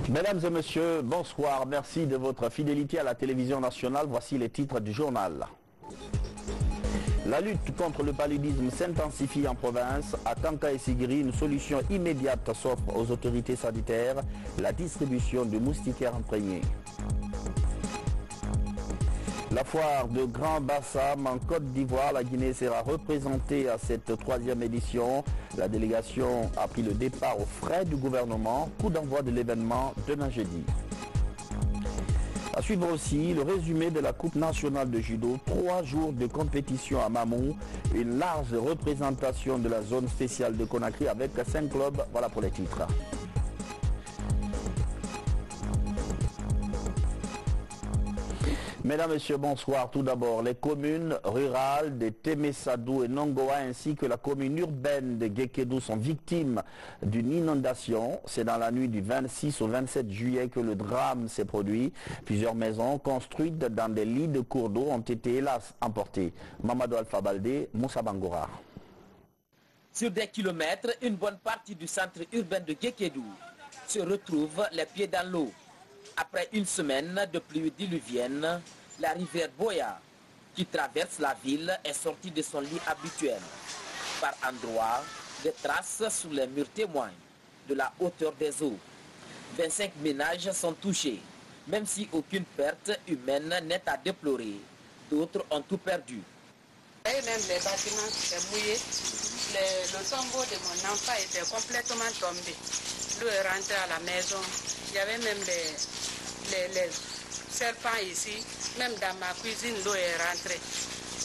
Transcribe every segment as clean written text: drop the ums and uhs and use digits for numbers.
Mesdames et messieurs, bonsoir. Merci de votre fidélité à la télévision nationale. Voici les titres du journal. La lutte contre le paludisme s'intensifie en province. À Kanka et Sigiri, une solution immédiate s'offre aux autorités sanitaires, la distribution de moustiquaires imprégnés. La foire de Grand Bassam en Côte d'Ivoire, la Guinée sera représentée à cette 3e édition. La délégation a pris le départ aux frais du gouvernement. Coup d'envoi de l'événement demain jeudi. À suivre aussi le résumé de la Coupe nationale de judo. 3 jours de compétition à Mamou. Une large représentation de la zone spéciale de Conakry avec 5 clubs. Voilà pour les titres. Mesdames et messieurs, bonsoir. Tout d'abord, les communes rurales de Temesadou et Nongoa ainsi que la commune urbaine de Gekedou sont victimes d'une inondation. C'est dans la nuit du 26 au 27 juillet que le drame s'est produit. Plusieurs maisons construites dans des lits de cours d'eau ont été hélas emportées. Mamadou Alpha Baldé, Moussa Bangora. Sur des kilomètres, une bonne partie du centre urbain de Gekedou se retrouve les pieds dans l'eau. Après une semaine de pluie diluvienne, la rivière Boya, qui traverse la ville, est sortie de son lit habituel. Par endroits, des traces sur les murs témoignent de la hauteur des eaux. 25 ménages sont touchés, même si aucune perte humaine n'est à déplorer. D'autres ont tout perdu. Même les bâtiments étaient mouillés. Le tombeau de mon enfant était complètement tombé. L'eau est rentrée à la maison. Il y avait même les serpents ici. Même dans ma cuisine, l'eau est rentrée.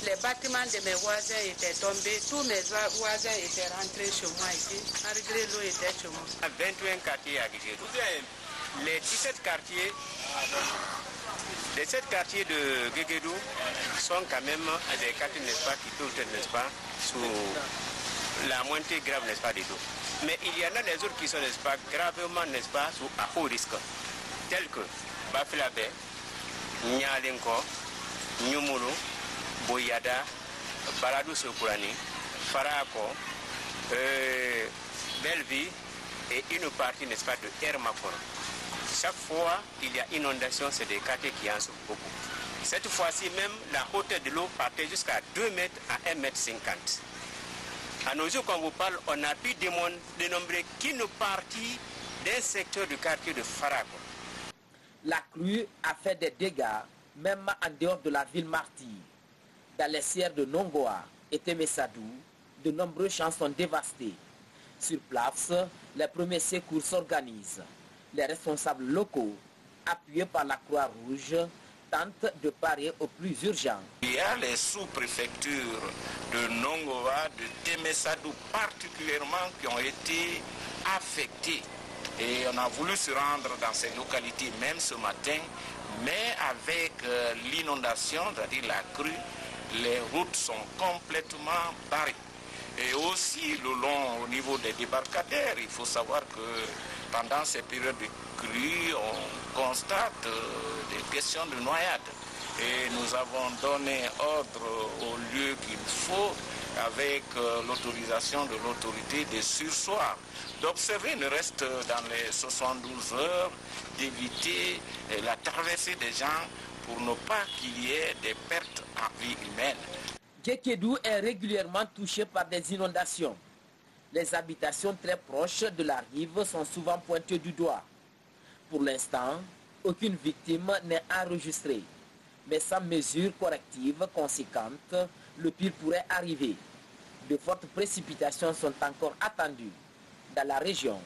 Les bâtiments de mes voisins étaient tombés. Tous mes voisins étaient rentrés chez moi ici. Malgré l'eau était chez moi. 21 quartiers à Guéguédou. Les 17 quartiers de Guéguédou sont quand même des quartiers, n'est-ce pas, qui touchent, n'est-ce pas, sous la montée grave, n'est-ce pas, des eaux. Mais il y en a les autres qui sont, n'est-ce pas, gravement, n'est-ce pas, à haut risque, tels que Bafilabé, Nyalenko, Nyumulu, Boyada, Baladou Sokourani, Farako, Belleville et une partie, n'est-ce pas, de Hermakon. Chaque fois il y a inondation, c'est des quartiers qui en souffrent beaucoup. Cette fois-ci même, la hauteur de l'eau partait jusqu'à 2 mètres à 1,50 m. À nos yeux, quand on vous parle, on a pu dénombrer qu'une partie d'un secteur du quartier de Farako. La crue a fait des dégâts, même en dehors de la ville martyre. Dans les serres de Nongoa et Temesadou, de nombreux champs sont dévastés. Sur place, les premiers secours s'organisent. Les responsables locaux, appuyés par la Croix-Rouge, tentent de parer au plus urgent. Il y a les sous-préfectures de Nongoa, de Temesadou particulièrement qui ont été affectées. Et on a voulu se rendre dans ces localités même ce matin, mais avec l'inondation, c'est-à-dire la crue, les routes sont complètement barrées. Et aussi le long au niveau des débarcadères, il faut savoir que pendant ces périodes de crue, on constate des questions de noyade. Et nous avons donné ordre au lieu qu'il faut, avec l'autorisation de l'autorité, de sursoir, d'observer le reste dans les 72 heures, d'éviter la traversée des gens pour ne pas qu'il y ait des pertes en vie humaine. Gekedou est régulièrement touché par des inondations. Les habitations très proches de la rive sont souvent pointées du doigt. Pour l'instant, aucune victime n'est enregistrée. Mais sans mesures correctives conséquentes, le pire pourrait arriver. De fortes précipitations sont encore attendues dans la région.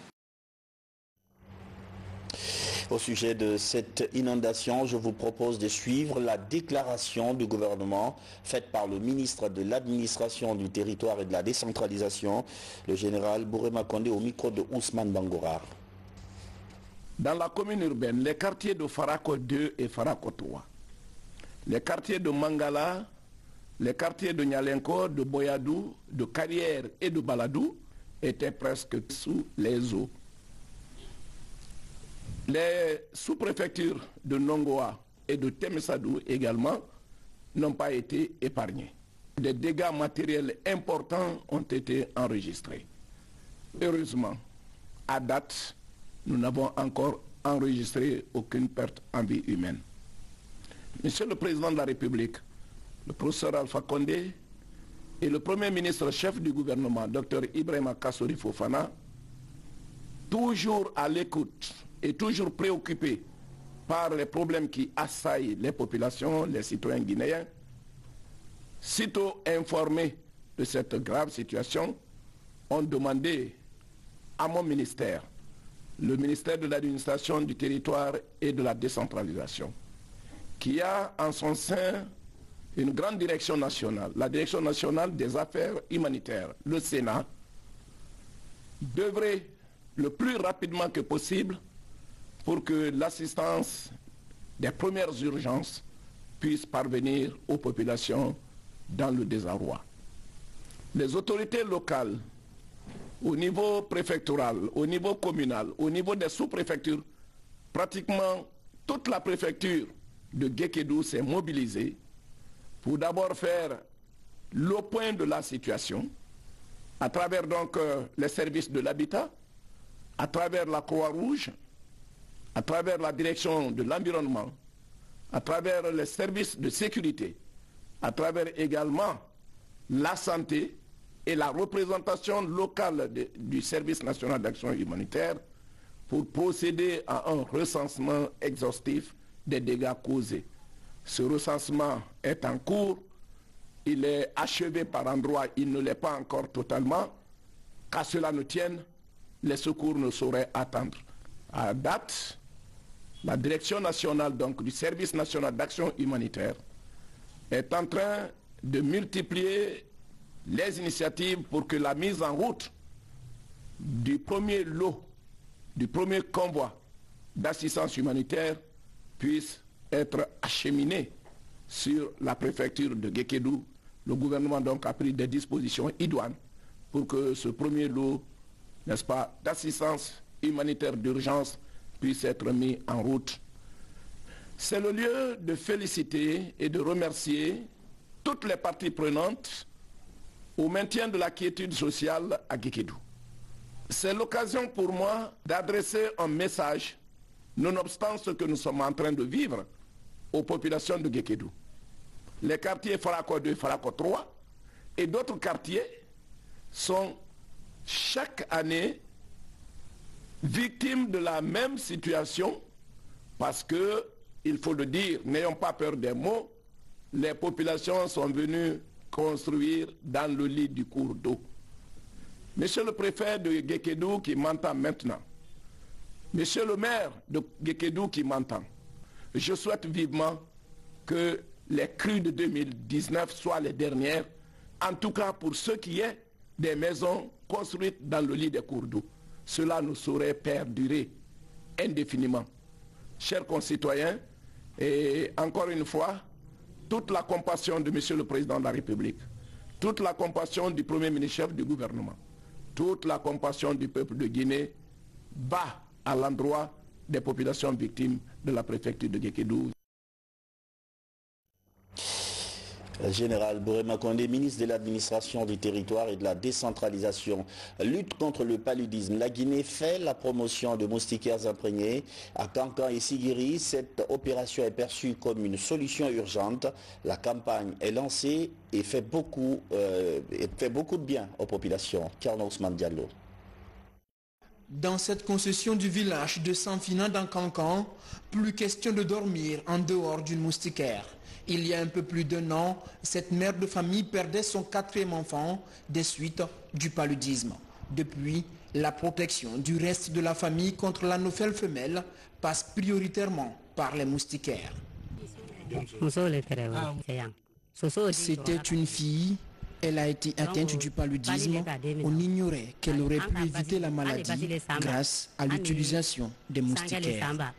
Au sujet de cette inondation, je vous propose de suivre la déclaration du gouvernement faite par le ministre de l'Administration du Territoire et de la Décentralisation, le général Bourema Kondé, au micro de Ousmane Bangora. Dans la commune urbaine, les quartiers de Farako 2 et Farako 3, les quartiers de Mangala, les quartiers de Nyalenko, de Boyadou, de Carrière et de Baladou étaient presque sous les eaux. Les sous-préfectures de Nongoa et de Temesadou également n'ont pas été épargnées. Des dégâts matériels importants ont été enregistrés. Heureusement, à date, nous n'avons encore enregistré aucune perte en vie humaine. Monsieur le Président de la République, le professeur Alpha Condé et le Premier ministre chef du gouvernement, Dr Ibrahima Kassori Fofana, toujours à l'écoute et toujours préoccupés par les problèmes qui assaillent les populations, les citoyens guinéens, sitôt informés de cette grave situation, ont demandé à mon ministère, le ministère de l'administration du territoire et de la décentralisation, qui a en son sein une grande direction nationale, la direction nationale des affaires humanitaires, le Sénat, d'œuvrer le plus rapidement que possible pour que l'assistance des premières urgences puisse parvenir aux populations dans le désarroi. Les autorités locales, au niveau préfectoral, au niveau communal, au niveau des sous-préfectures, pratiquement toute la préfecture de Guékédou s'est mobilisée pour d'abord faire le point de la situation à travers donc les services de l'habitat, à travers la Croix-Rouge, à travers la direction de l'environnement, à travers les services de sécurité, à travers également la santé et la représentation locale du service national d'action humanitaire pour procéder à un recensement exhaustif des dégâts causés. Ce recensement est en cours, il est achevé par endroits, il ne l'est pas encore totalement. Qu'à cela ne tienne, les secours ne sauraient attendre. À date, la direction nationale donc, du service national d'action humanitaire est en train de multiplier les initiatives pour que la mise en route du premier lot, du premier convoi d'assistance humanitaire puisse être acheminée sur la préfecture de Guékédou. Le gouvernement donc a pris des dispositions idoines pour que ce premier lot, n'est-ce pas, d'assistance humanitaire d'urgence puisse être mis en route. C'est le lieu de féliciter et de remercier toutes les parties prenantes au maintien de la quiétude sociale à Guékédou. C'est l'occasion pour moi d'adresser un message, nonobstant ce que nous sommes en train de vivre, aux populations de Guékédou. Les quartiers Farako 2 et Farako 3 et d'autres quartiers sont chaque année victimes de la même situation parce que, il faut le dire, n'ayons pas peur des mots, les populations sont venues construire dans le lit du cours d'eau. Monsieur le préfet de Guékédou qui m'entend maintenant, monsieur le maire de Guékédou qui m'entend, je souhaite vivement que les crues de 2019 soient les dernières, en tout cas pour ce qui est des maisons construites dans le lit des cours d'eau. Cela ne saurait perdurer indéfiniment. Chers concitoyens, et encore une fois, toute la compassion de Monsieur le Président de la République, toute la compassion du Premier ministre chef du gouvernement, toute la compassion du peuple de Guinée va à l'endroit des populations victimes de la préfecture de Guékédou. Général Bourema Condé, ministre de l'administration du territoire et de la décentralisation, lutte contre le paludisme. La Guinée fait la promotion de moustiquaires imprégnés à Kankan et Sigiri. Cette opération est perçue comme une solution urgente. La campagne est lancée et fait beaucoup de bien aux populations. Thierno Ousmane Diallo. Dans cette concession du village de Sanfina dans Kankan, plus question de dormir en dehors d'une moustiquaire. Il y a un peu plus d'un an, cette mère de famille perdait son 4e enfant des suites du paludisme. Depuis, la protection du reste de la famille contre la nouvelle femelle passe prioritairement par les moustiquaires. C'était une fille. Elle a été atteinte du paludisme. On ignorait qu'elle aurait pu éviter la maladie grâce à l'utilisation des moustiquaires.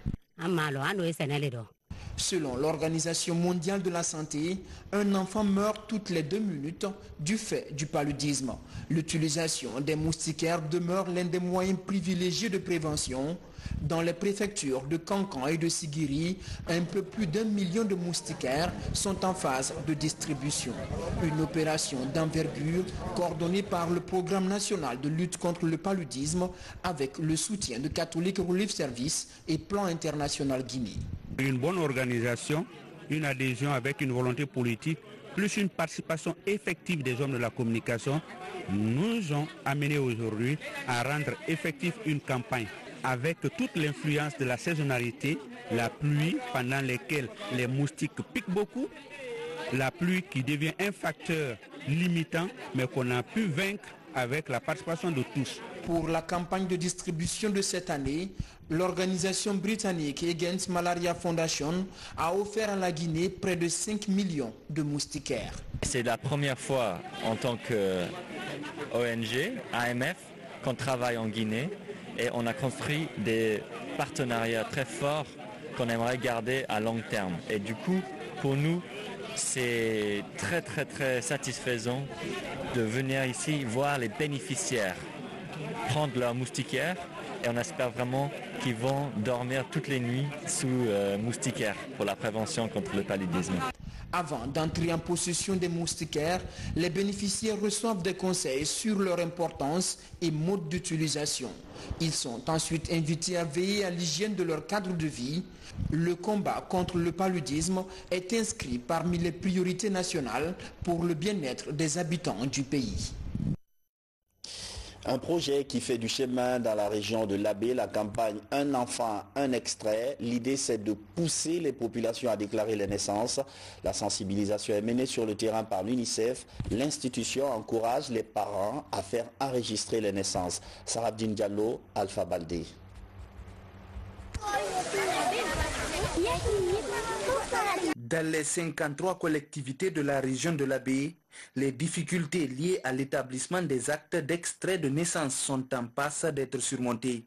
Selon l'Organisation mondiale de la santé, un enfant meurt toutes les 2 minutes du fait du paludisme. L'utilisation des moustiquaires demeure l'un des moyens privilégiés de prévention Dans les préfectures de Kankan et de Sigiri, un peu plus d'1 million de moustiquaires sont en phase de distribution. Une opération d'envergure coordonnée par le Programme national de lutte contre le paludisme avec le soutien de Catholic Relief Service et Plan International Guinée. Une bonne organisation, une adhésion avec une volonté politique, plus une participation effective des hommes de la communication, nous ont amené aujourd'hui à rendre effective une campagne avec toute l'influence de la saisonnalité, la pluie pendant laquelle les moustiques piquent beaucoup, la pluie qui devient un facteur limitant mais qu'on a pu vaincre avec la participation de tous. Pour la campagne de distribution de cette année, l'organisation britannique Against Malaria Foundation a offert à la Guinée près de 5 millions de moustiquaires. C'est la première fois en tant qu'ONG, AMF, qu'on travaille en Guinée et on a construit des partenariats très forts qu'on aimerait garder à long terme. Et du coup, pour nous, c'est très satisfaisant de venir ici voir les bénéficiaires prendre leur moustiquaire et on espère vraiment qu'ils vont dormir toutes les nuits sous moustiquaire pour la prévention contre le paludisme. Avant d'entrer en possession des moustiquaires, les bénéficiaires reçoivent des conseils sur leur importance et mode d'utilisation. Ils sont ensuite invités à veiller à l'hygiène de leur cadre de vie. Le combat contre le paludisme est inscrit parmi les priorités nationales pour le bien-être des habitants du pays. Un projet qui fait du chemin dans la région de l'Abbé, la campagne Un enfant, un extrait. L'idée, c'est de pousser les populations à déclarer les naissances. La sensibilisation est menée sur le terrain par l'UNICEF. L'institution encourage les parents à faire enregistrer les naissances. Sarabdine Diallo, Alpha Baldé. Dans les 53 collectivités de la région de l'Abbé, les difficultés liées à l'établissement des actes d'extrait de naissance sont en passe d'être surmontées.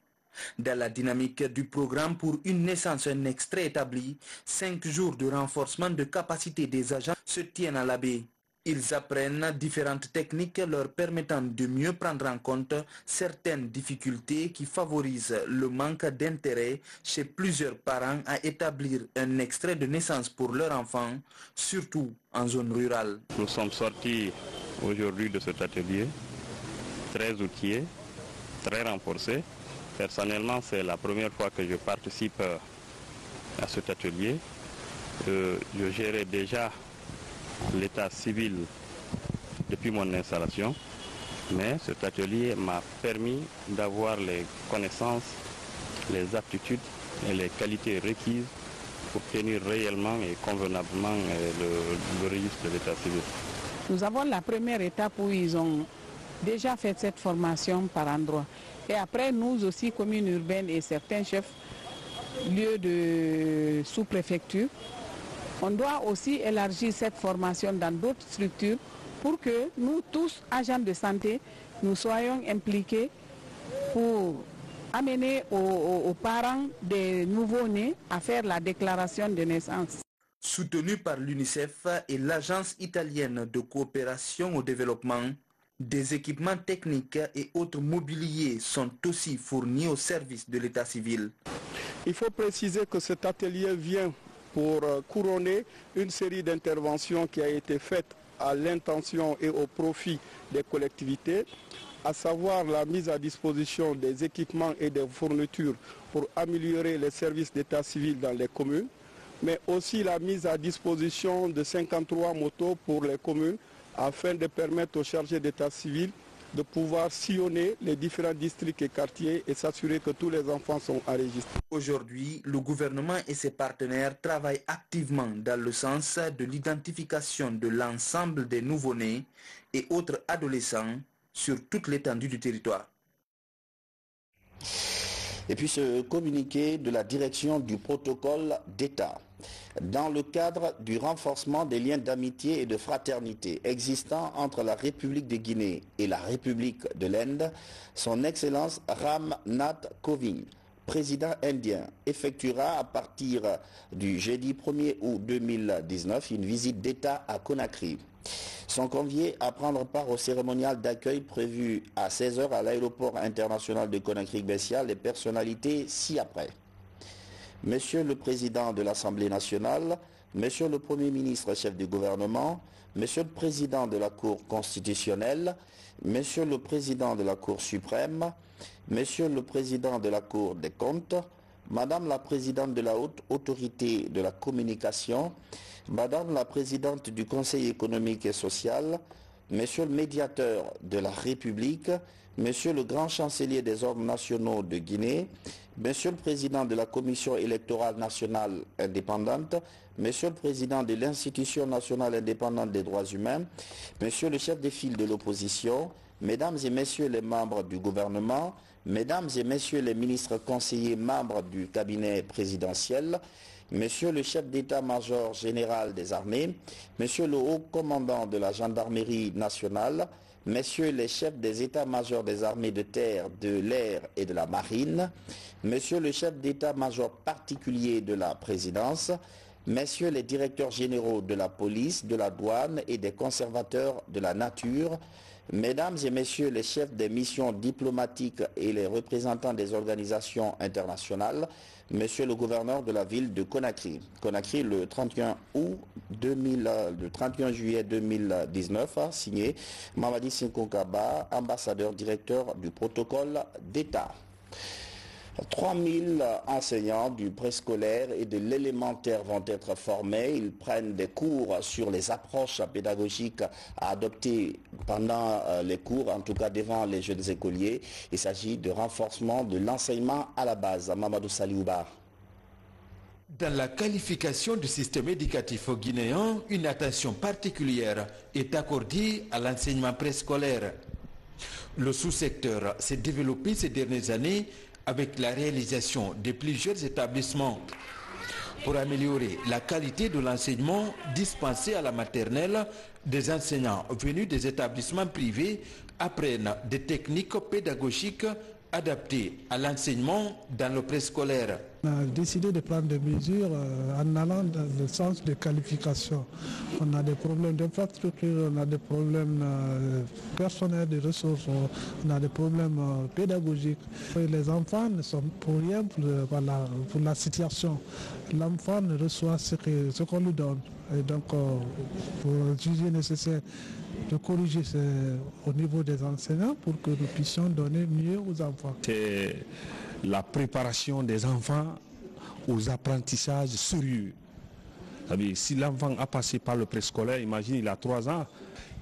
Dans la dynamique du programme pour une naissance, un extrait établi, 5 jours de renforcement de capacité des agents se tiennent à l'Abbé. Ils apprennent différentes techniques leur permettant de mieux prendre en compte certaines difficultés qui favorisent le manque d'intérêt chez plusieurs parents à établir un extrait de naissance pour leur enfant, surtout en zone rurale. Nous sommes sortis aujourd'hui de cet atelier, très outillés, très renforcés. Personnellement, c'est la première fois que je participe à cet atelier. Je gérais déjà l'état civil depuis mon installation, mais cet atelier m'a permis d'avoir les connaissances, les aptitudes et les qualités requises pour tenir réellement et convenablement le registre de l'état civil. Nous avons la première étape où ils ont déjà fait cette formation par endroit. Et après, nous aussi, communes urbaines et certains chefs lieux de sous-préfecture, on doit aussi élargir cette formation dans d'autres structures pour que nous tous, agents de santé, nous soyons impliqués pour amener aux parents des nouveau-nés à faire la déclaration de naissance. Soutenu par l'UNICEF et l'Agence italienne de coopération au développement, des équipements techniques et autres mobiliers sont aussi fournis au service de l'état civil. Il faut préciser que cet atelier vient pour couronner une série d'interventions qui a été faite à l'intention et au profit des collectivités, à savoir la mise à disposition des équipements et des fournitures pour améliorer les services d'état civil dans les communes, mais aussi la mise à disposition de 53 motos pour les communes afin de permettre aux chargés d'état civil de pouvoir sillonner les différents districts et quartiers et s'assurer que tous les enfants sont enregistrés. Aujourd'hui, le gouvernement et ses partenaires travaillent activement dans le sens de l'identification de l'ensemble des nouveau-nés et autres adolescents sur toute l'étendue du territoire. Et puis ce communiqué de la direction du protocole d'État. Dans le cadre du renforcement des liens d'amitié et de fraternité existants entre la République de Guinée et la République de l'Inde, son Excellence Ram Nath Kovind, président indien effectuera à partir du jeudi 1er août 2019 une visite d'État à Conakry. Sont conviés à prendre part au cérémonial d'accueil prévu à 16h à l'aéroport international de Conakry-Bessia les personnalités ci-après. Monsieur le Président de l'Assemblée nationale, Monsieur le Premier ministre chef du gouvernement, Monsieur le Président de la Cour constitutionnelle, Monsieur le Président de la Cour suprême, Monsieur le Président de la Cour des comptes, Madame la Présidente de la Haute Autorité de la Communication, Madame la Présidente du Conseil économique et social, Monsieur le Médiateur de la République, Monsieur le Grand Chancelier des Ordres nationaux de Guinée, Monsieur le Président de la Commission électorale nationale indépendante, Monsieur le Président de l'Institution nationale indépendante des droits humains, Monsieur le chef des files de l'opposition, Mesdames et Messieurs les membres du gouvernement, Mesdames et Messieurs les ministres conseillers membres du cabinet présidentiel, Monsieur le chef d'état-major général des armées, Monsieur le haut commandant de la gendarmerie nationale, Messieurs les chefs des états-majors des armées de terre, de l'air et de la marine, Monsieur le chef d'état-major particulier de la présidence, Messieurs les directeurs généraux de la police, de la douane et des conservateurs de la nature, Mesdames et Messieurs les chefs des missions diplomatiques et les représentants des organisations internationales, Monsieur le gouverneur de la ville de Conakry. Conakry, le 31 juillet 2019, a signé Mamadi Sinkonkaba, ambassadeur directeur du protocole d'État. 3000 enseignants du préscolaire et de l'élémentaire vont être formés. Ils prennent des cours sur les approches pédagogiques à adopter pendant les cours, en tout cas devant les jeunes écoliers. Il s'agit de renforcement de l'enseignement à la base. Mamadou Saliouba. Dans la qualification du système éducatif guinéen, une attention particulière est accordée à l'enseignement préscolaire. Le sous-secteur s'est développé ces dernières années avec la réalisation de plusieurs établissements. Pour améliorer la qualité de l'enseignement dispensé à la maternelle, des enseignants venus des établissements privés apprennent des techniques pédagogiques adaptées à l'enseignement dans le préscolaire. On a décidé de prendre des mesures en allant dans le sens de qualification. On a des problèmes d'infrastructure, on a des problèmes personnels, de ressources, on a des problèmes pédagogiques. Et les enfants ne sont pour rien pour la situation. L'enfant ne reçoit ce qu'on lui donne. Et donc, pour juger nécessaire de corriger au niveau des enseignants pour que nous puissions donner mieux aux enfants. C'est la préparation des enfants aux apprentissages sérieux. Si l'enfant a passé par le préscolaire, imagine il a 3 ans,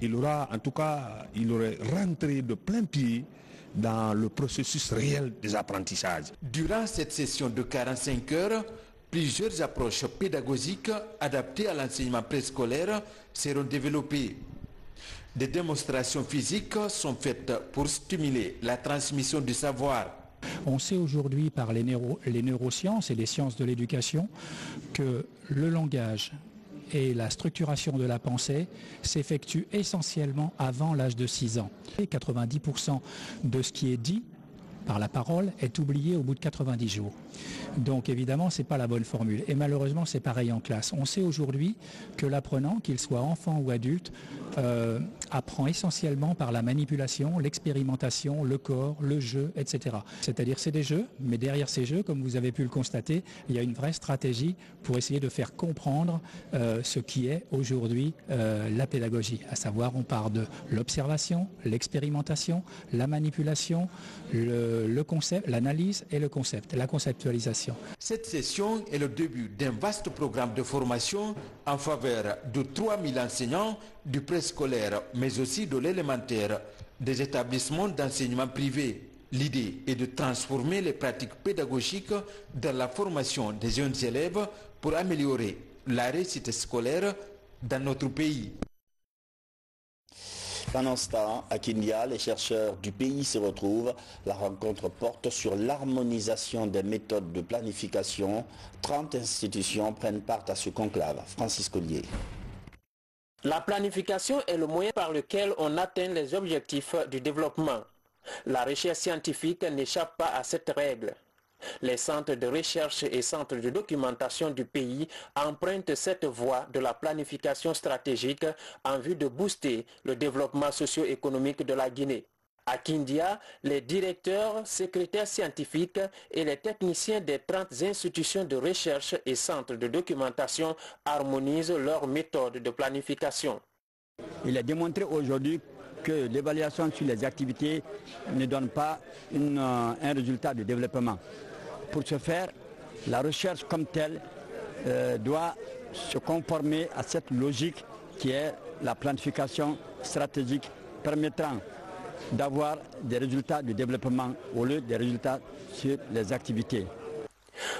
il aurait rentré de plein pied dans le processus réel des apprentissages. Durant cette session de 45 heures, plusieurs approches pédagogiques adaptées à l'enseignement préscolaire seront développées. Des démonstrations physiques sont faites pour stimuler la transmission du savoir. On sait aujourd'hui par les neurosciences et les sciences de l'éducation que le langage et la structuration de la pensée s'effectuent essentiellement avant l'âge de 6 ans. Et 90% de ce qui est dit par la parole est oublié au bout de 90 jours. Donc évidemment, ce n'est pas la bonne formule. Et malheureusement, c'est pareil en classe. On sait aujourd'hui que l'apprenant, qu'il soit enfant ou adulte, apprend essentiellement par la manipulation, l'expérimentation, le corps, le jeu, etc. C'est-à-dire c'est des jeux, mais derrière ces jeux, comme vous avez pu le constater, il y a une vraie stratégie pour essayer de faire comprendre ce qui est aujourd'hui la pédagogie. À savoir, on part de l'observation, l'expérimentation, la manipulation, le concept, l'analyse et le concept, la conceptualisation. Cette session est le début d'un vaste programme de formation en faveur de 3000 enseignants du préscolaire, mais aussi de l'élémentaire, des établissements d'enseignement privé. L'idée est de transformer les pratiques pédagogiques dans la formation des jeunes élèves pour améliorer la réussite scolaire dans notre pays. Pendant ce temps, à Kindia, les chercheurs du pays se retrouvent. La rencontre porte sur l'harmonisation des méthodes de planification. 30 institutions prennent part à ce conclave. Francis Collier. La planification est le moyen par lequel on atteint les objectifs du développement. La recherche scientifique n'échappe pas à cette règle. Les centres de recherche et centres de documentation du pays empruntent cette voie de la planification stratégique en vue de booster le développement socio-économique de la Guinée. À Kindia, les directeurs, secrétaires scientifiques et les techniciens des 30 institutions de recherche et centres de documentation harmonisent leurs méthodes de planification. Il est démontré aujourd'hui que l'évaluation sur les activités ne donne pas un résultat de développement. Pour ce faire, la recherche comme telle doit se conformer à cette logique qui est la planification stratégique permettant d'avoir des résultats de développement au lieu des résultats sur les activités.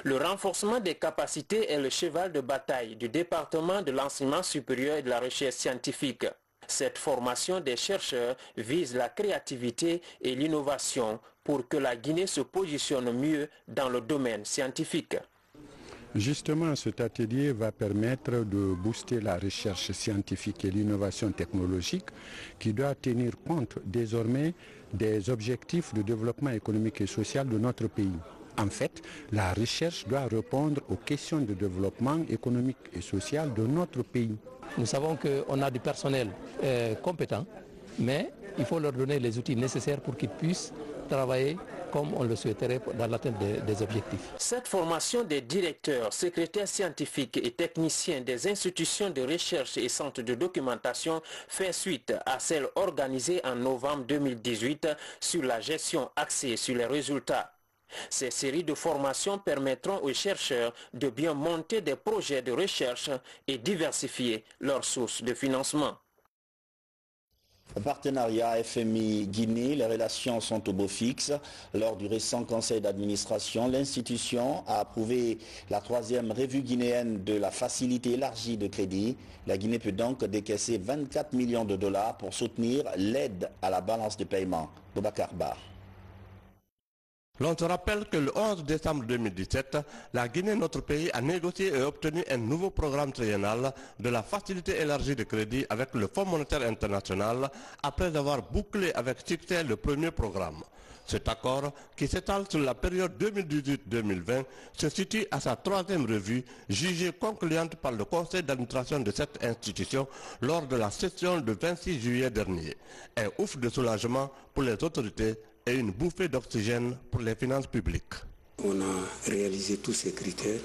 Le renforcement des capacités est le cheval de bataille du département de l'enseignement supérieur et de la recherche scientifique. Cette formation des chercheurs vise la créativité et l'innovation pour que la Guinée se positionne mieux dans le domaine scientifique. Justement, cet atelier va permettre de booster la recherche scientifique et l'innovation technologique qui doit tenir compte désormais des objectifs de développement économique et social de notre pays. En fait, la recherche doit répondre aux questions de développement économique et social de notre pays. Nous savons qu'on a du personnel compétent, mais il faut leur donner les outils nécessaires pour qu'ils puissent travailler comme on le souhaiterait dans l'atteinte des objectifs. Cette formation des directeurs, secrétaires scientifiques et techniciens des institutions de recherche et centres de documentation fait suite à celle organisée en novembre 2018 sur la gestion axée sur les résultats. Ces séries de formations permettront aux chercheurs de bien monter des projets de recherche et diversifier leurs sources de financement. Partenariat FMI-Guinée, les relations sont au beau fixe. Lors du récent conseil d'administration, l'institution a approuvé la 3e revue guinéenne de la facilité élargie de crédit. La Guinée peut donc décaisser 24 millions de dollars pour soutenir l'aide à la balance de paiement. Boubacar Bar. L'on se rappelle que le 11 décembre 2017, la Guinée, notre pays, a négocié et obtenu un nouveau programme triennal de la facilité élargie de crédit avec le Fonds monétaire international après avoir bouclé avec succès le premier programme. Cet accord, qui s'étale sur la période 2018-2020, se situe à sa 3e revue, jugée concluante par le conseil d'administration de cette institution lors de la session du 26 juillet dernier. Un ouf de soulagement pour les autorités et une bouffée d'oxygène pour les finances publiques. On a réalisé tous ces critères.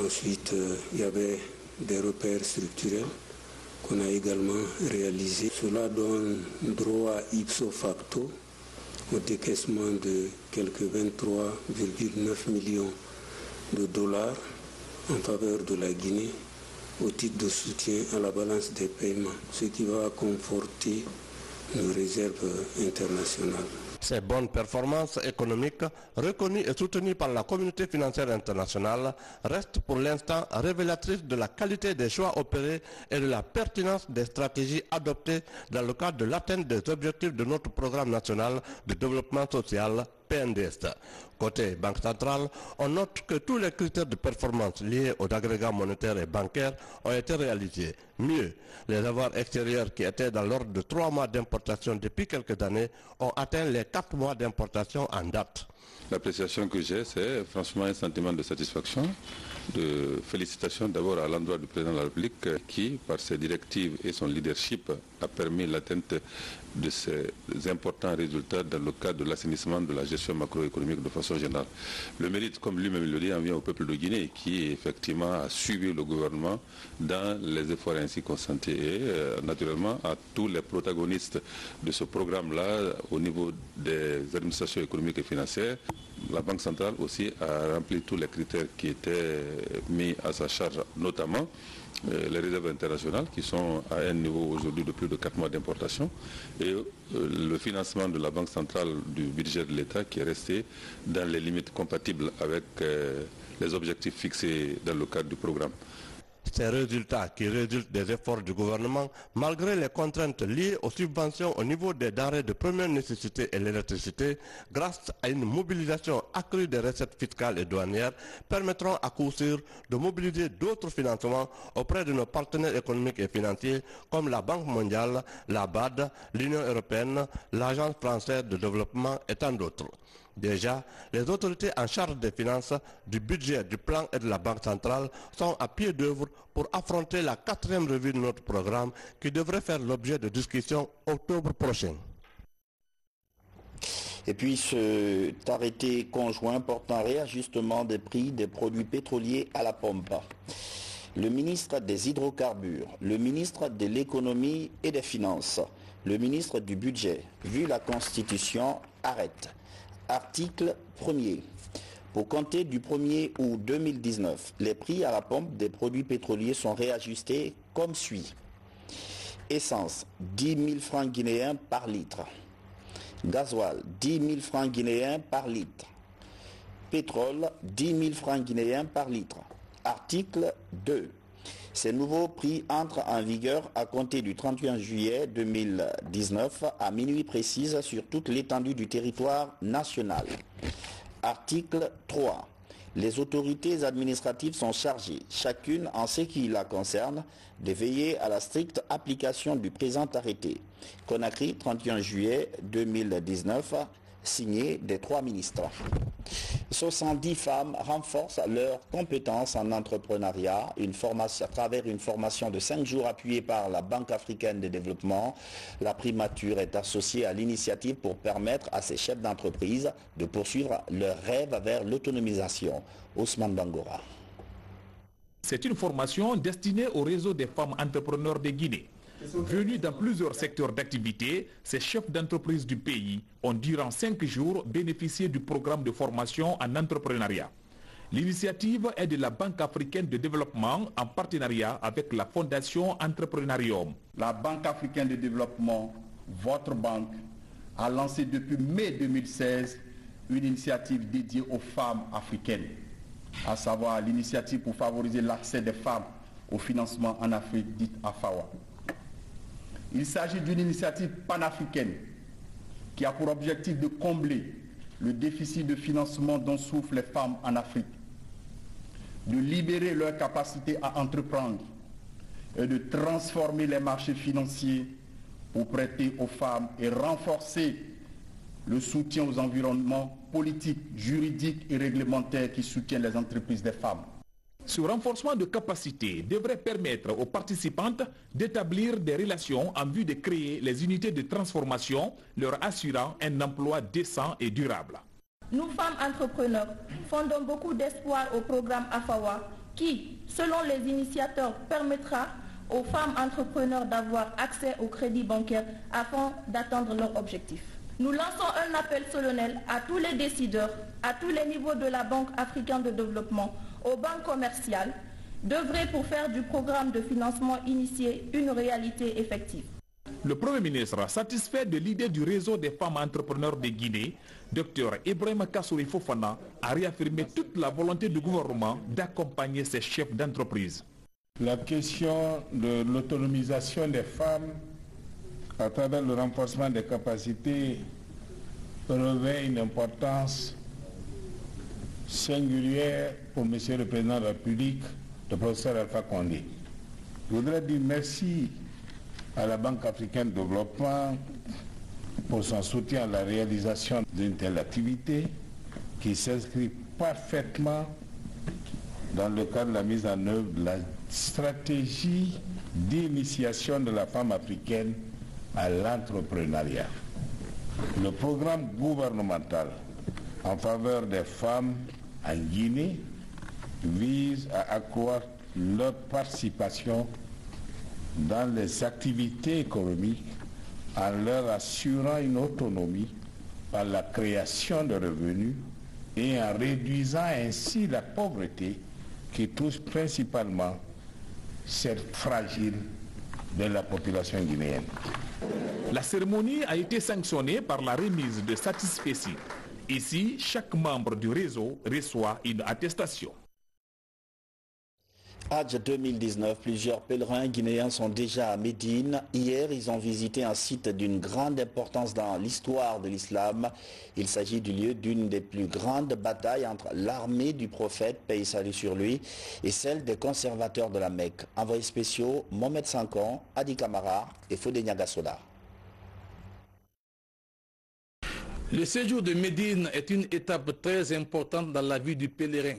Ensuite, il y avait des repères structurels qu'on a également réalisés. Cela donne droit ipso facto au décaissement de quelques 23,9 millions de dollars en faveur de la Guinée au titre de soutien à la balance des paiements, ce qui va conforter nos réserves internationales. Ces bonnes performances économiques, reconnues et soutenues par la communauté financière internationale, restent pour l'instant révélatrices de la qualité des choix opérés et de la pertinence des stratégies adoptées dans le cadre de l'atteinte des objectifs de notre programme national de développement social, PNDS. Côté Banque centrale, on note que tous les critères de performance liés aux agrégats monétaires et bancaires ont été réalisés. Mieux, les avoirs extérieurs qui étaient dans l'ordre de 3 mois d'importation depuis quelques années ont atteint les 4 mois d'importation en date. L'appréciation que j'ai, c'est franchement un sentiment de satisfaction, de félicitations d'abord à l'endroit du président de la République qui, par ses directives et son leadership, a permis l'atteinte de ces importants résultats dans le cadre de l'assainissement de la gestion macroéconomique de façon générale. Le mérite, comme lui-même le dit, en vient au peuple de Guinée qui effectivement a suivi le gouvernement dans les efforts ainsi consentis et naturellement à tous les protagonistes de ce programme-là au niveau des administrations économiques et financières. La Banque centrale aussi a rempli tous les critères qui étaient mis à sa charge, notamment les réserves internationales qui sont à un niveau aujourd'hui de plus de 4 mois d'importation et le financement de la Banque centrale du budget de l'État qui est resté dans les limites compatibles avec les objectifs fixés dans le cadre du programme. Ces résultats qui résultent des efforts du gouvernement, malgré les contraintes liées aux subventions au niveau des denrées de première nécessité et l'électricité, grâce à une mobilisation accrue des recettes fiscales et douanières, permettront à coup sûr de mobiliser d'autres financements auprès de nos partenaires économiques et financiers comme la Banque mondiale, la BAD, l'Union européenne, l'Agence française de développement et tant d'autres. Déjà, les autorités en charge des finances, du budget, du plan et de la Banque centrale sont à pied d'œuvre pour affronter la 4e revue de notre programme qui devrait faire l'objet de discussions octobre prochain. Et puis cet arrêté conjoint porte un réajustement des prix des produits pétroliers à la pompe. Le ministre des Hydrocarbures, le ministre de l'Économie et des Finances, le ministre du Budget, vu la Constitution, arrête. Article 1er. Pour compter du 1er août 2019, les prix à la pompe des produits pétroliers sont réajustés comme suit. Essence, 10 000 francs guinéens par litre. Gasoil, 10 000 francs guinéens par litre. Pétrole, 10 000 francs guinéens par litre. Article 2. Ces nouveaux prix entrent en vigueur à compter du 31 juillet 2019 à minuit précise sur toute l'étendue du territoire national. Article 3. Les autorités administratives sont chargées, chacune en ce qui la concerne, de veiller à la stricte application du présent arrêté. Conakry, 31 juillet 2019, signé des 3 ministres. 70 femmes renforcent leurs compétences en entrepreneuriat à travers une formation de 5 jours appuyée par la Banque africaine de développement. La primature est associée à l'initiative pour permettre à ces chefs d'entreprise de poursuivre leur rêve vers l'autonomisation. Ousmane Bangora. C'est une formation destinée au réseau des femmes entrepreneurs de Guinée. Venus dans plusieurs secteurs d'activité, ces chefs d'entreprise du pays ont durant 5 jours bénéficié du programme de formation en entrepreneuriat. L'initiative est de la Banque africaine de développement en partenariat avec la Fondation Entrepreneurium. La Banque africaine de développement, votre banque, a lancé depuis mai 2016 une initiative dédiée aux femmes africaines, à savoir l'initiative pour favoriser l'accès des femmes au financement en Afrique, dite AFAWA. Il s'agit d'une initiative panafricaine qui a pour objectif de combler le déficit de financement dont souffrent les femmes en Afrique, de libérer leur capacité à entreprendre et de transformer les marchés financiers pour prêter aux femmes et renforcer le soutien aux environnements politiques, juridiques et réglementaires qui soutiennent les entreprises des femmes. Ce renforcement de capacité devrait permettre aux participantes d'établir des relations en vue de créer les unités de transformation, leur assurant un emploi décent et durable. Nous, femmes entrepreneurs, fondons beaucoup d'espoir au programme AFAWA qui, selon les initiateurs, permettra aux femmes entrepreneurs d'avoir accès au crédit bancaire afin d'atteindre leurs objectifs. Nous lançons un appel solennel à tous les décideurs, à tous les niveaux de la Banque africaine de développement, aux banques commerciales, d'œuvrer pour faire du programme de financement initié une réalité effective. Le Premier ministre, satisfait de l'idée du réseau des femmes entrepreneurs de Guinée, Dr Ibrahima Kassouri Fofana a réaffirmé toute la volonté du gouvernement d'accompagner ses chefs d'entreprise. La question de l'autonomisation des femmes à travers le renforcement des capacités revêt une importance singulière pour M. le Président de la République, le professeur Alpha Condé. Je voudrais dire merci à la Banque africaine de développement pour son soutien à la réalisation d'une telle activité qui s'inscrit parfaitement dans le cadre de la mise en œuvre de la stratégie d'initiation de la femme africaine à l'entrepreneuriat. Le programme gouvernemental en faveur des femmes en Guinée vise à accroître leur participation dans les activités économiques en leur assurant une autonomie par la création de revenus et en réduisant ainsi la pauvreté qui touche principalement cette fragile de la population guinéenne. La cérémonie a été sanctionnée par la remise de satisfecit. Ici, chaque membre du réseau reçoit une attestation. Hajj 2019, plusieurs pèlerins guinéens sont déjà à Médine. Hier, ils ont visité un site d'une grande importance dans l'histoire de l'islam. Il s'agit du lieu d'une des plus grandes batailles entre l'armée du prophète, paix et salut sur lui, et celle des conservateurs de la Mecque. Envoyés spéciaux, Mohamed Sankon, Adi Kamara et Fodé Niagasola. Le séjour de Médine est une étape très importante dans la vie du pèlerin.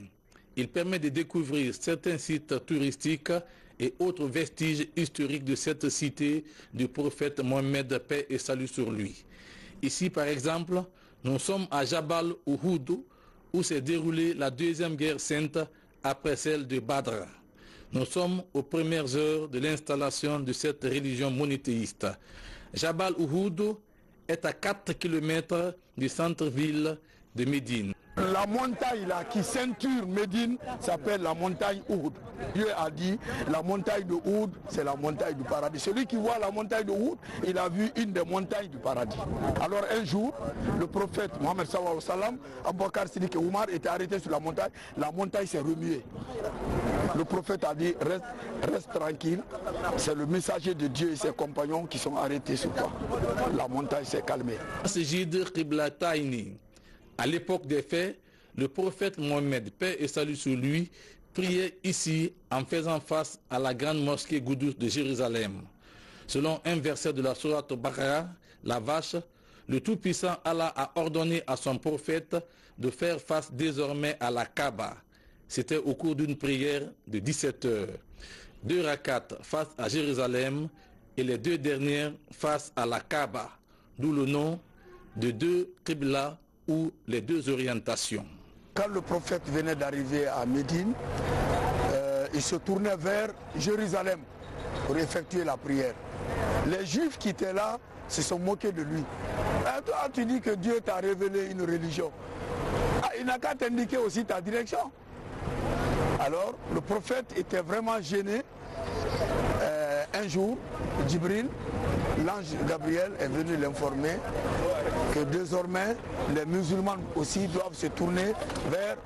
Il permet de découvrir certains sites touristiques et autres vestiges historiques de cette cité du prophète Mohammed, paix et salut sur lui. Ici, par exemple, nous sommes à Jabal Uhud, où s'est déroulée la deuxième guerre sainte après celle de Badr. Nous sommes aux premières heures de l'installation de cette religion monothéiste. Jabal Uhud est à 4 km du centre-ville de Médine. La montagne là qui ceinture Médine s'appelle la montagne Uhud. Dieu a dit la montagne de Uhud, c'est la montagne du paradis. Celui qui voit la montagne de Uhud, il a vu une des montagnes du paradis. Alors un jour, le prophète Mohammed sallallahu alayhi wa sallam, Abu Bakr Siddiq et Omar étaient arrêtés sur la montagne s'est remuée. Le prophète a dit reste tranquille, c'est le messager de Dieu et ses compagnons qui sont arrêtés sur toi. La montagne s'est calmée. À l'époque des faits, le prophète Mohammed, paix et salut sur lui, priait ici en faisant face à la grande mosquée Goudous de Jérusalem. Selon un verset de la sourate Baqara, la vache, le Tout-Puissant Allah a ordonné à son prophète de faire face désormais à la Kaaba. C'était au cours d'une prière de 17 heures. 2 rakats face à Jérusalem et les 2 dernières face à la Kaaba, d'où le nom de 2 Qibla ou les 2 orientations. Quand le prophète venait d'arriver à Médine, il se tournait vers Jérusalem pour effectuer la prière. Les Juifs qui étaient là se sont moqués de lui. Toi, tu dis que Dieu t'a révélé une religion. Il n'a qu'à t'indiquer aussi ta direction. Alors, le prophète était vraiment gêné. Un jour, Djibril, l'ange Gabriel, est venu l'informer que désormais, les musulmans aussi doivent se tourner vers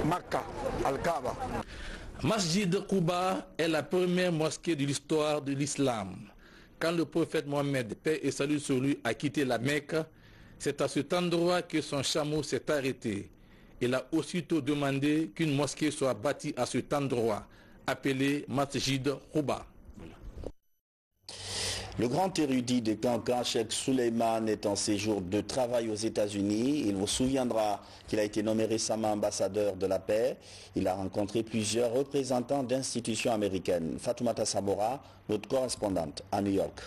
Makkah, Al-Kaaba. Masjid Quba est la première mosquée de l'histoire de l'islam. Quand le prophète Mohammed, paix et salut sur lui, a quitté la Mecque, c'est à cet endroit que son chameau s'est arrêté. Il a aussitôt demandé qu'une mosquée soit bâtie à cet endroit, appelé Masjid Quba. Le grand érudit de Kankan, Cheikh Suleiman, est en séjour de travail aux États-Unis. Il vous souviendra qu'il a été nommé récemment ambassadeur de la paix. Il a rencontré plusieurs représentants d'institutions américaines. Fatoumata Sabora, notre correspondante à New York.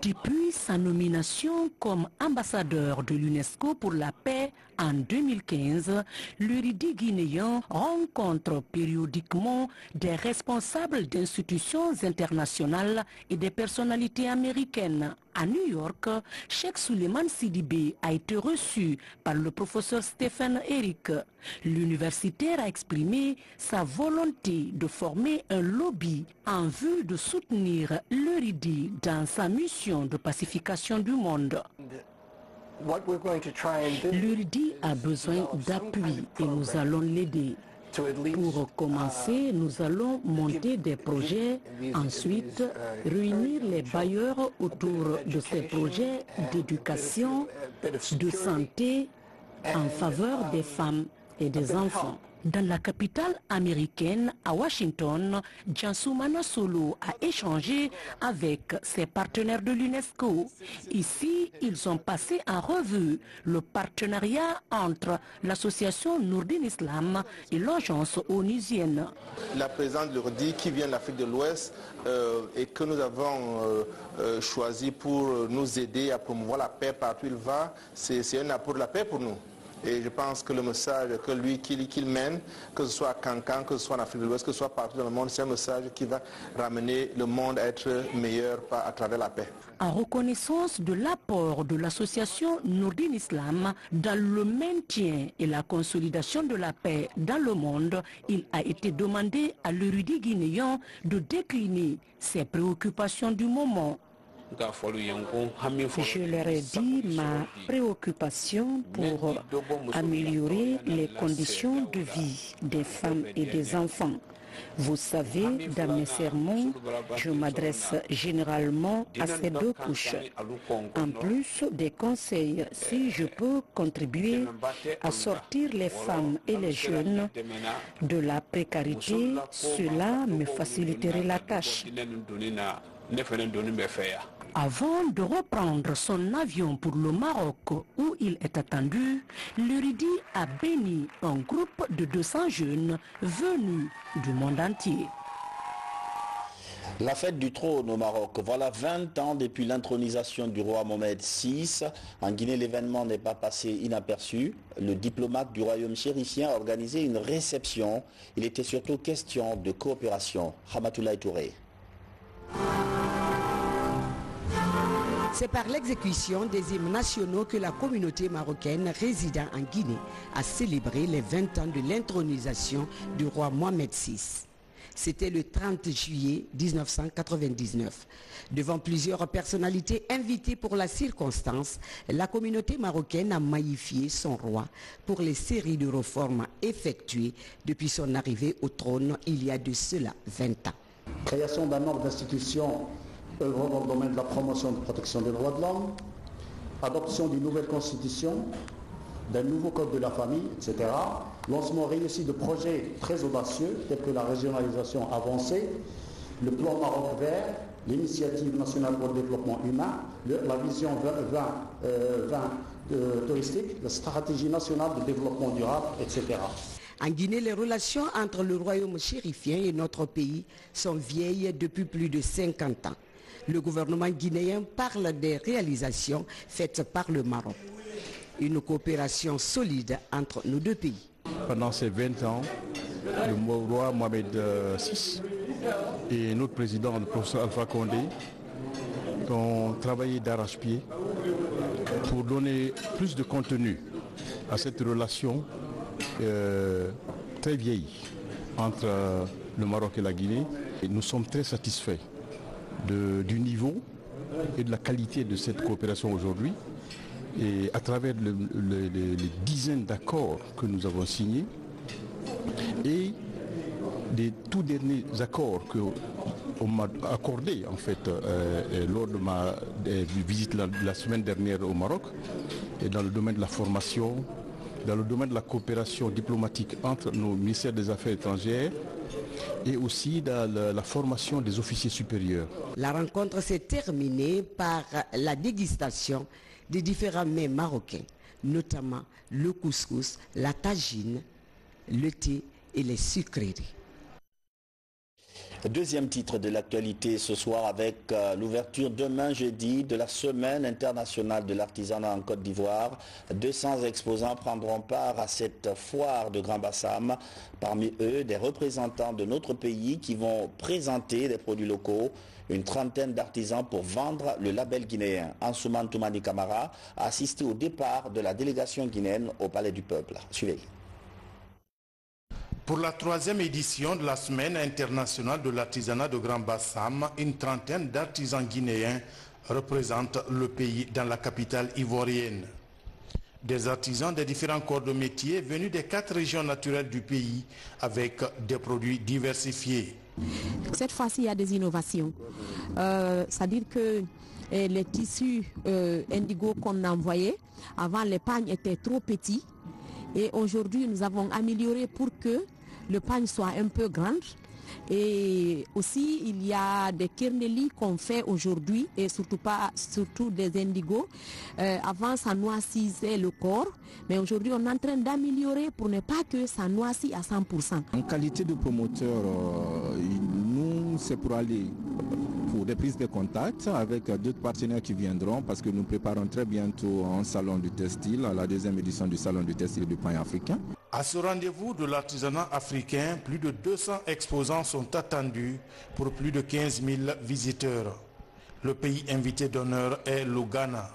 Depuis sa nomination comme ambassadeur de l'UNESCO pour la paix en 2015, l'érudit guinéen rencontre périodiquement des responsables d'institutions internationales et des personnalités américaines. À New York, Cheikh Suleiman Sidibé a été reçu par le professeur Stephen Eric. L'universitaire a exprimé sa volonté de former un lobby en vue de soutenir l'érudit dans sa mission de pacification du monde. L'érudit a besoin d'appui et nous allons l'aider. Pour commencer, nous allons monter des projets, ensuite réunir les bailleurs autour de ces projets d'éducation, de santé en faveur des femmes et des enfants. Dans la capitale américaine, à Washington, Jansoumana Solo a échangé avec ses partenaires de l'UNESCO. Ici, ils ont passé en revue le partenariat entre l'association Nourdine Islam et l'agence onusienne. La présidente l'Urdi qui vient de l'Afrique de l'Ouest et que nous avons choisi pour nous aider à promouvoir la paix partout où il va, c'est un apport de la paix pour nous. Et je pense que le message que lui qu'il mène, que ce soit à Kankan, que ce soit en Afrique de l'Ouest, que ce soit partout dans le monde, c'est un message qui va ramener le monde à être meilleur à travers la paix. En reconnaissance de l'apport de l'association Nourdine Islam dans le maintien et la consolidation de la paix dans le monde, il a été demandé à l'érudit guinéen de décliner ses préoccupations du moment. Je leur ai dit ma préoccupation pour améliorer les conditions de vie des femmes et des enfants. Vous savez, dans mes sermons, je m'adresse généralement à ces 2 couches. En plus des conseils, si je peux contribuer à sortir les femmes et les jeunes de la précarité, cela me faciliterait la tâche. Avant de reprendre son avion pour le Maroc où il est attendu, l'Uridi a béni un groupe de 200 jeunes venus du monde entier. La fête du trône au Maroc. Voilà 20 ans depuis l'intronisation du roi Mohamed VI. En Guinée, l'événement n'est pas passé inaperçu. Le diplomate du royaume chérifien a organisé une réception. Il était surtout question de coopération. Ramatoulaye Touré. C'est par l'exécution des hymnes nationaux que la communauté marocaine résidant en Guinée a célébré les 20 ans de l'intronisation du roi Mohamed VI. C'était le 30 juillet 1999. Devant plusieurs personnalités invitées pour la circonstance, la communauté marocaine a magnifié son roi pour les séries de réformes effectuées depuis son arrivée au trône il y a de cela 20 ans. Création d'un nombre d'institutions œuvrant dans le domaine de la promotion et de la protection des droits de l'homme, adoption d'une nouvelle constitution, d'un nouveau code de la famille, etc. Lancement réussi de projets très audacieux tels que la régionalisation avancée, le plan Maroc vert, l'initiative nationale pour le développement humain, la vision 20 touristique, la stratégie nationale de développement durable, etc. En Guinée, les relations entre le royaume chérifien et notre pays sont vieilles depuis plus de 50 ans. Le gouvernement guinéen parle des réalisations faites par le Maroc. Une coopération solide entre nos deux pays. Pendant ces 20 ans, le roi Mohamed VI et notre président, le professeur Alpha Condé, ont travaillé d'arrache-pied pour donner plus de contenu à cette relation très vieille entre le Maroc et la Guinée. Et nous sommes très satisfaits du niveau et de la qualité de cette coopération aujourd'hui. Et à travers les dizaines d'accords que nous avons signés et des tout derniers accords qu'on m'a accordés en fait lors de ma visite la semaine dernière au Maroc, et dans le domaine de la formation, dans le domaine de la coopération diplomatique entre nos ministères des Affaires étrangères et aussi dans la formation des officiers supérieurs. La rencontre s'est terminée par la dégustation des différents mets marocains, notamment le couscous, la tagine, le thé et les sucreries. Deuxième titre de l'actualité ce soir avec l'ouverture demain jeudi de la Semaine internationale de l'artisanat en Côte d'Ivoire. 200 exposants prendront part à cette foire de Grand Bassam. Parmi eux, des représentants de notre pays qui vont présenter des produits locaux. Une trentaine d'artisans pour vendre le label guinéen. Ansouman Toumani Kamara a assisté au départ de la délégation guinéenne au Palais du Peuple. Suivez. Pour la 3e édition de la Semaine internationale de l'artisanat de Grand Bassam, une trentaine d'artisans guinéens représentent le pays dans la capitale ivoirienne. Des artisans des différents corps de métier venus des 4 régions naturelles du pays avec des produits diversifiés. Cette fois-ci, il y a des innovations. C'est-à-dire que les tissus indigo qu'on envoyait, avant les pagnes étaient trop petits. Et aujourd'hui, nous avons amélioré pour que le pagne soit un peu grand. Et aussi, il y a des kernellis qu'on fait aujourd'hui et surtout des indigos. Avant, ça noississait le corps. Mais aujourd'hui, on est en train d'améliorer pour ne pas que ça noissit à 100%. En qualité de promoteur, nous, c'est pour aller pour des prises de contact avec d'autres partenaires qui viendront parce que nous préparons très bientôt un salon du textile, la 2e édition du salon du textile du pain africain. À ce rendez-vous de l'artisanat africain, plus de 200 exposants sont attendus pour plus de 15 000 visiteurs. Le pays invité d'honneur est le Ghana.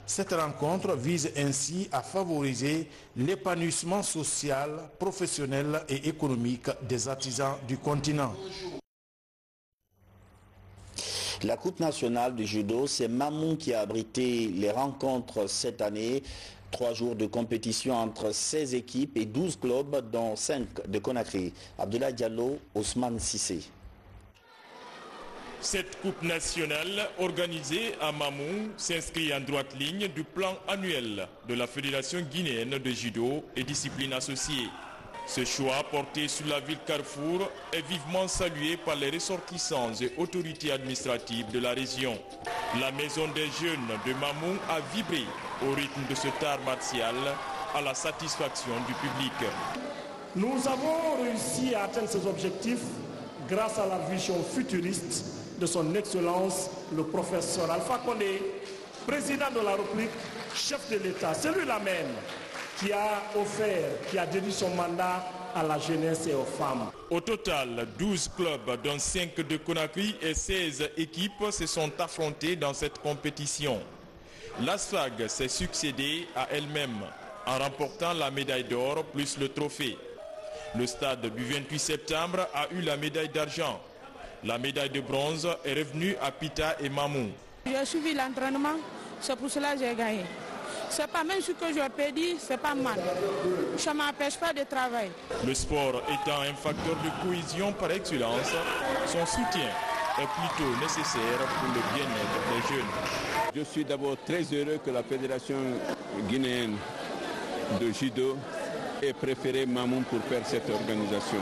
Cette rencontre vise ainsi à favoriser l'épanouissement social, professionnel et économique des artisans du continent. La Coupe nationale du judo, c'est Mamoun qui a abrité les rencontres cette année. 3 jours de compétition entre 16 équipes et 12 clubs, dont 5 de Conakry. Abdoulaye Diallo, Ousmane Sissé. Cette Coupe nationale organisée à Mamou s'inscrit en droite ligne du plan annuel de la Fédération guinéenne de judo et disciplines associées. Ce choix porté sur la ville Carrefour est vivement salué par les ressortissants et autorités administratives de la région. La maison des jeunes de Mamou a vibré au rythme de cet art martial à la satisfaction du public. Nous avons réussi à atteindre ces objectifs grâce à la vision futuriste de son Excellence le professeur Alpha Condé, président de la République, chef de l'État, celui-là même qui a dédié son mandat à la jeunesse et aux femmes. Au total, 12 clubs, dont 5 de Conakry et 16 équipes se sont affrontés dans cette compétition. La SFAG s'est succédée à elle-même en remportant la médaille d'or plus le trophée. Le stade du 28 septembre a eu la médaille d'argent. La médaille de bronze est revenue à Pita et Mamou. J'ai suivi l'entraînement, c'est pour cela que j'ai gagné. C'est pas même ce que je peux dire, c'est pas mal. Ça ne m'empêche pas de travailler. Le sport étant un facteur de cohésion par excellence, son soutien est plutôt nécessaire pour le bien-être des jeunes. Je suis d'abord très heureux que la Fédération guinéenne de judo ait préféré Mamou pour faire cette organisation.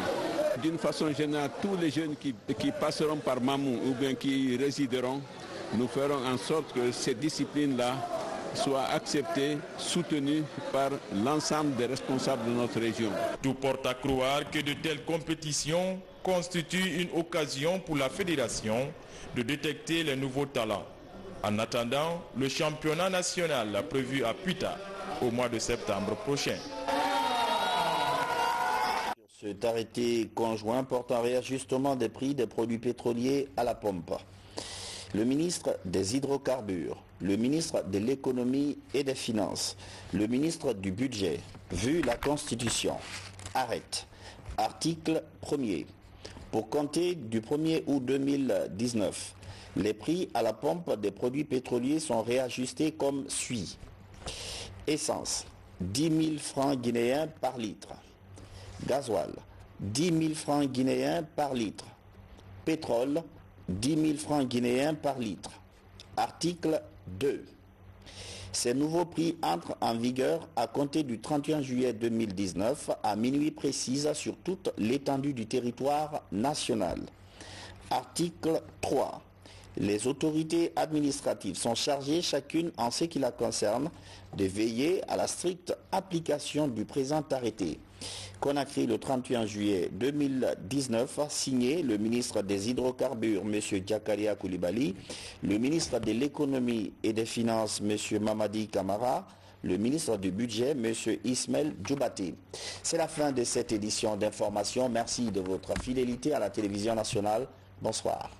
D'une façon générale, tous les jeunes qui passeront par Mamou ou bien qui résideront, nous ferons en sorte que ces disciplines-là soient acceptées, soutenues par l'ensemble des responsables de notre région. Tout porte à croire que de telles compétitions constituent une occasion pour la fédération de détecter les nouveaux talents. En attendant, le championnat national prévu à Pita au mois de septembre prochain. Cet arrêté conjoint porte un réajustement des prix des produits pétroliers à la pompe. Le ministre des Hydrocarbures, le ministre de l'Économie et des Finances, le ministre du Budget, vu la Constitution, arrête. Article 1er. Pour compter du 1er août 2019, les prix à la pompe des produits pétroliers sont réajustés comme suit. Essence, 10 000 francs guinéens par litre. Gasoil, 10 000 francs guinéens par litre. Pétrole, 10 000 francs guinéens par litre. Article 2. Ces nouveaux prix entrent en vigueur à compter du 31 juillet 2019 à minuit précise sur toute l'étendue du territoire national. Article 3. Les autorités administratives sont chargées, chacune en ce qui la concerne, de veiller à la stricte application du présent arrêté. Conakry le 31 juillet 2019, signé le ministre des Hydrocarbures, M. Diakaria Koulibaly, le ministre de l'Économie et des Finances, M. Mamadi Kamara, le ministre du Budget, M. Ismaël Djoubaté. C'est la fin de cette édition d'information. Merci de votre fidélité à la télévision nationale. Bonsoir.